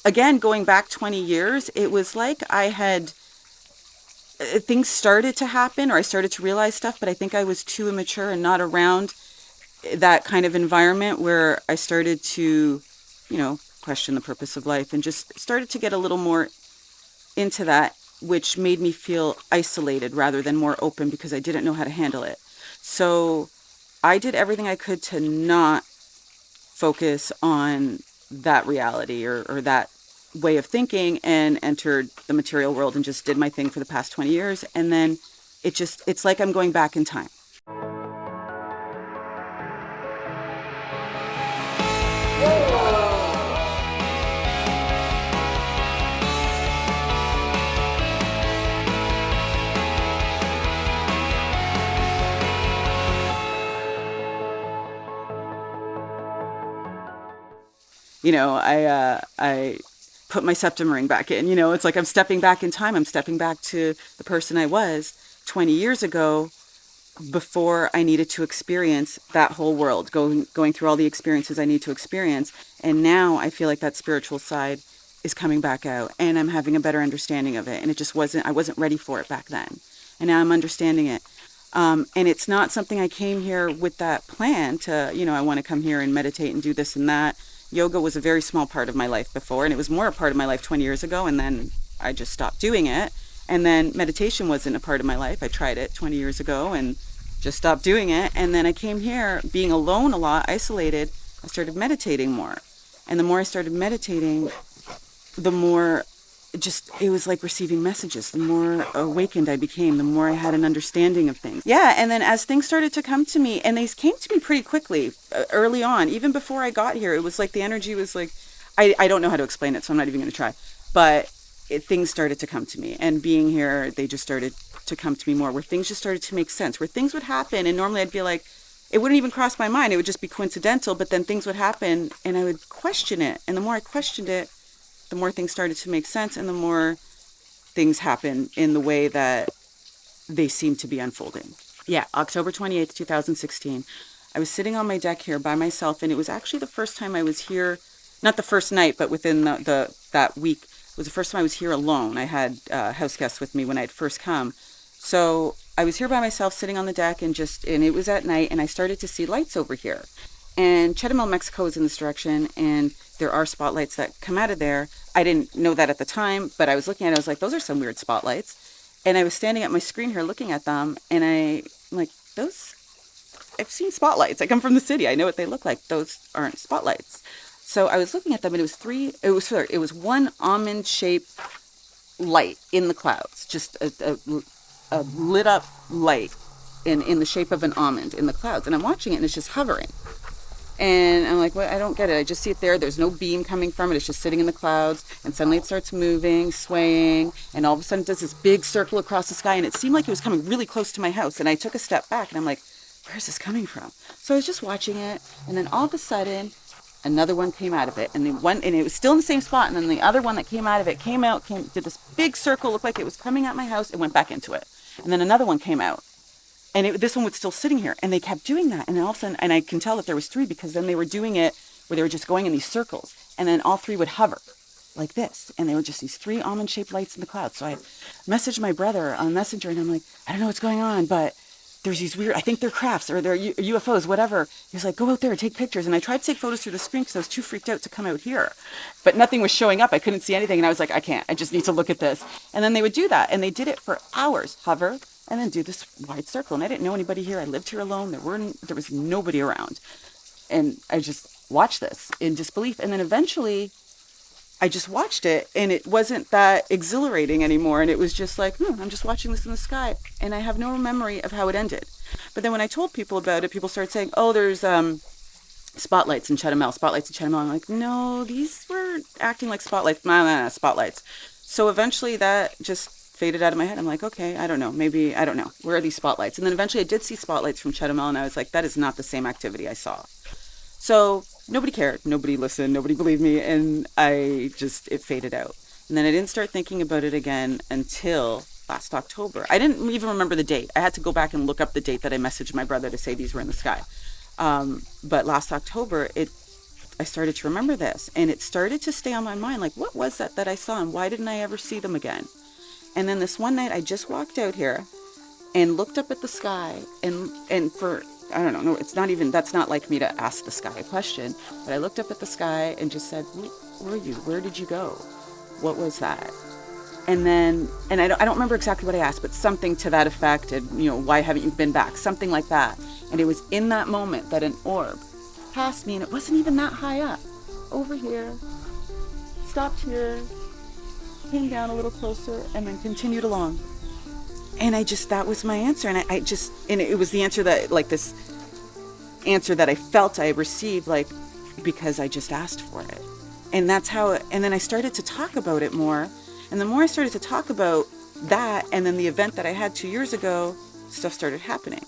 again, going back 20 years, it was like things started to happen, or I started to realize stuff, but I think I was too immature and not around that kind of environment where I started to, question the purpose of life and just started to get a little more into that, which made me feel isolated rather than more open because I didn't know how to handle it. So I did everything I could to not focus on that reality or that way of thinking, and entered the material world and just did my thing for the past 20 years. And then it's like I'm going back in time. I put my septum ring back in. It's like I'm stepping back in time. I'm stepping back to the person I was 20 years ago, before I needed to experience that whole world, going through all the experiences I need to experience. And now I feel like that spiritual side is coming back out, and I'm having a better understanding of it. And I wasn't ready for it back then. And now I'm understanding it. And it's not something I came here with that plan to, I want to come here and meditate and do this and that. Yoga was a very small part of my life before, and it was more a part of my life 20 years ago, and then I just stopped doing it. And then meditation wasn't a part of my life. I tried it 20 years ago and just stopped doing it. And then I came here being alone a lot, isolated. I started meditating more. And the more I started meditating, the more it was like receiving messages. The more awakened I became, the more I had an understanding of things. Yeah, and then as things started to come to me, and they came to me pretty quickly, early on, even before I got here, it was like the energy was like, I don't know how to explain it, so I'm not even going to try. But things started to come to me. And being here, they just started to come to me more, where things just started to make sense, where things would happen, and normally I'd be like, it wouldn't even cross my mind. It would just be coincidental, but then things would happen, and I would question it. And the more I questioned it, the more things started to make sense, and the more things happen in the way that they seem to be unfolding. Yeah, October 28th, 2016. I was sitting on my deck here by myself, and it was actually the first time I was here, not the first night, but within that week, it was the first time I was here alone. I had house guests with me when I had first come. So I was here by myself, sitting on the deck, and it was at night, and I started to see lights over here. And Chetumal, Mexico is in this direction, and there are spotlights that come out of there. I didn't know that at the time, but I was looking at it, I was like, those are some weird spotlights. And I was standing at my screen here looking at them, and I'm like, I've seen spotlights. I come from the city. I know what they look like. Those aren't spotlights. So I was looking at them, and it was one almond-shaped light in the clouds, just a lit up light in the shape of an almond in the clouds. And I'm watching it, and it's just hovering. And I'm like, well, I don't get it. I just see it there. There's no beam coming from it. It's just sitting in the clouds. And suddenly it starts moving, swaying. And all of a sudden it does this big circle across the sky. And it seemed like it was coming really close to my house. And I took a step back, and I'm like, where's this coming from? So I was just watching it. And then all of a sudden, another one came out of it. And it was still in the same spot. And then the other one that came out of it did this big circle, looked like it was coming at my house, and went back into it. And then another one came out. And this one was still sitting here, and they kept doing that. And then all of a sudden, and I can tell that there was three, because then they were doing it where they were just going in these circles. And then all three would hover like this. And they were just these three almond-shaped lights in the clouds. So I messaged my brother on Messenger, and I'm like, I don't know what's going on, but there's these weird, I think they're crafts or they're UFOs, whatever. He was like, go out there and take pictures. And I tried to take photos through the screen because I was too freaked out to come out here. But nothing was showing up. I couldn't see anything. And I was like, I can't. I just need to look at this. And then they would do that. And they did it for hours, hover, and then do this wide circle. And I didn't know anybody here. I lived here alone. There was nobody around. And I just watched this in disbelief. And then eventually I just watched it, and it wasn't that exhilarating anymore. And it was just like, I'm just watching this in the sky. And I have no memory of how it ended. But then when I told people about it, people started saying, oh, there's spotlights in Chetumal. I'm like, no, these were acting like spotlights. Spotlights. So eventually that just faded out of my head. I'm like, okay, I don't know. Maybe, I don't know. Where are these spotlights? And then eventually I did see spotlights from Chetumal, and I was like, that is not the same activity I saw. So nobody cared. Nobody listened. Nobody believed me. And it faded out. And then I didn't start thinking about it again until last October. I didn't even remember the date. I had to go back and look up the date that I messaged my brother to say these were in the sky. But last October, I started to remember this, and it started to stay on my mind. Like, what was that I saw, and why didn't I ever see them again? And then this one night, I just walked out here and looked up at the sky, and for, I don't know, it's not even, that's not like me to ask the sky a question, but I looked up at the sky and just said, where are you? Where did you go? What was that? And then, and I don't remember exactly what I asked, but something to that effect, and, you know, why haven't you been back? Something like that. And it was in that moment that an orb passed me, and it wasn't even that high up. Over here, stopped here, came down a little closer, and then continued along. And that was my answer. And and it was the answer that, like, this answer that I felt I received, like, because I just asked for it. And that's how, and then I started to talk about it more. And the more I started to talk about that, and then the event that I had 2 years ago, stuff started happening.